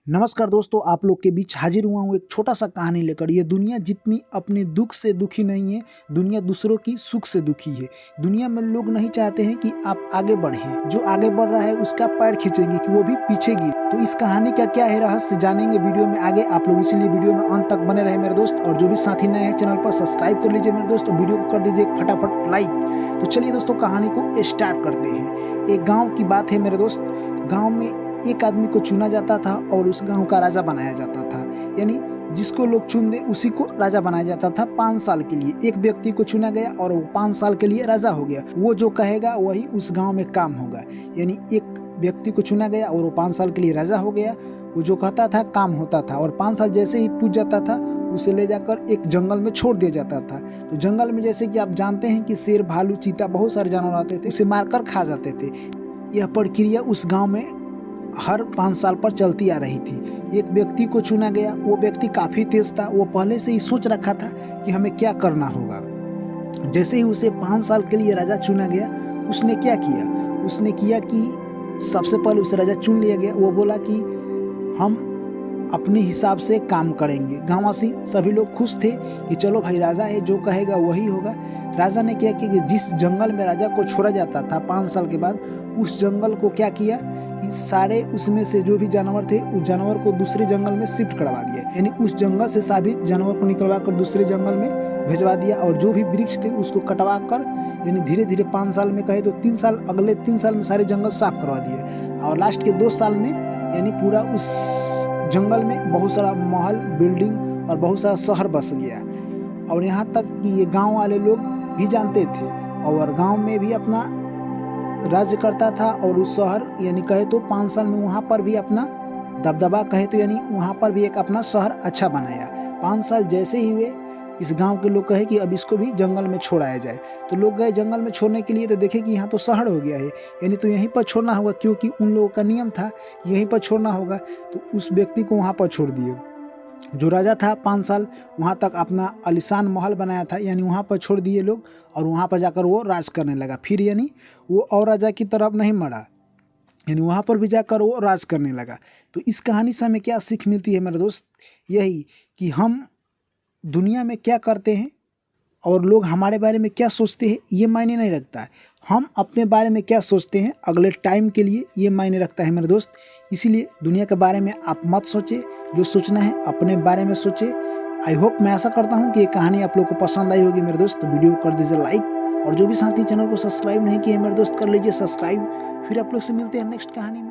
नमस्कार दोस्तों, आप लोग के बीच हाजिर हुआ हूँ एक छोटा सा कहानी लेकर। ये दुनिया जितनी अपने दुख से दुखी नहीं है, दुनिया दूसरों की सुख से दुखी है। दुनिया में लोग नहीं चाहते हैं कि आप आगे बढ़ें। जो आगे बढ़ रहा है उसका पैर खींचेंगे कि वो भी पीछे गिरे। तो इस कहानी का क्या है रहस्य जानेंगे वीडियो में आगे आप लोग, इसीलिए वीडियो में अंत तक बने रहे मेरे दोस्त। और जो भी साथी नए हैं चैनल पर सब्सक्राइब कर लीजिए मेरे दोस्त, और वीडियो को कर दीजिए फटाफट लाइक। तो चलिए दोस्तों, कहानी को स्टार्ट करते हैं। एक गाँव की बात है मेरे दोस्त। गाँव में एक आदमी को चुना जाता था और उस गांव का राजा बनाया जाता था। यानी जिसको लोग चुन दे उसी को राजा बनाया जाता था 5 साल के लिए। एक व्यक्ति को चुना गया और वो 5 साल के लिए राजा हो गया। वो जो कहेगा वही उस गांव में काम होगा। यानी एक व्यक्ति को चुना गया और वो 5 साल के लिए राजा हो गया। वो जो कहता था काम होता था, और 5 साल जैसे ही पूछ जाता था उसे ले जाकर एक जंगल में छोड़ दिया जाता था। तो जंगल में जैसे कि आप जानते हैं कि शेर, भालू, चीता, बहुत सारे जानवर आते थे, उसे मारकर खा जाते थे। यह प्रक्रिया उस गाँव में हर 5 साल पर चलती आ रही थी। एक व्यक्ति को चुना गया। वो व्यक्ति काफ़ी तेज था। वो पहले से ही सोच रखा था कि हमें क्या करना होगा। जैसे ही उसे 5 साल के लिए राजा चुना गया, उसने क्या किया? उसने किया कि सबसे पहले उसे राजा चुन लिया गया। वो बोला कि हम अपने हिसाब से काम करेंगे। गाँववासी सभी लोग खुश थे कि चलो भाई, राजा है, जो कहेगा वही होगा। राजा ने क्या किया कि जिस जंगल में राजा को छोड़ा जाता था 5 साल के बाद, उस जंगल को क्या किया कि सारे उसमें से जो भी जानवर थे उस जानवर को दूसरे जंगल में शिफ्ट करवा दिया। यानी उस जंगल से सभी जानवर को निकलवा कर दूसरे जंगल में भिजवा दिया। और जो भी वृक्ष थे उसको कटवा कर, यानी धीरे धीरे 5 साल में कहे तो 3 साल, अगले 3 साल में सारे जंगल साफ करवा दिए। और लास्ट के 2 साल में यानी पूरा उस जंगल में बहुत सारा महल, बिल्डिंग और बहुत सारा शहर बस गया। और यहाँ तक कि ये गाँव वाले लोग भी जानते थे, और गाँव में भी अपना राज्य करता था। और उस शहर यानी कहे तो 5 साल में वहाँ पर भी अपना दबदबा, कहे तो यानी वहाँ पर भी एक अपना शहर अच्छा बनाया। 5 साल जैसे ही हुए, इस गांव के लोग कहे कि अब इसको भी जंगल में छोड़ाया जाए। तो लोग गए जंगल में छोड़ने के लिए, तो देखे कि यहाँ तो शहर हो गया है, यानी तो यहीं पर छोड़ना होगा, क्योंकि उन लोगों का नियम था यहीं पर छोड़ना होगा। तो उस व्यक्ति को वहाँ पर छोड़ दिए। जो राजा था 5 साल वहाँ तक अपना आलीशान महल बनाया था, यानी वहाँ पर छोड़ दिए लोग। और वहाँ पर जाकर वो राज करने लगा। फिर यानी वो और राजा की तरफ नहीं मरा, यानी वहाँ पर भी जाकर वो राज करने लगा। तो इस कहानी से हमें क्या सीख मिलती है मेरे दोस्त? यही कि हम दुनिया में क्या करते हैं और लोग हमारे बारे में क्या सोचते हैं, ये मायने नहीं रखता है। हम अपने बारे में क्या सोचते हैं अगले टाइम के लिए, ये मायने रखता है मेरे दोस्त। इसीलिए दुनिया के बारे में आप मत सोचें, जो सोचना है अपने बारे में सोचें। आई होप, मैं आशा करता हूँ कि ये कहानी आप लोग को पसंद आई होगी मेरे दोस्त। तो वीडियो को कर दीजिए लाइक, और जो भी साथी चैनल को सब्सक्राइब नहीं किए मेरे दोस्त कर लीजिए सब्सक्राइब। फिर आप लोग से मिलते हैं नेक्स्ट कहानी में।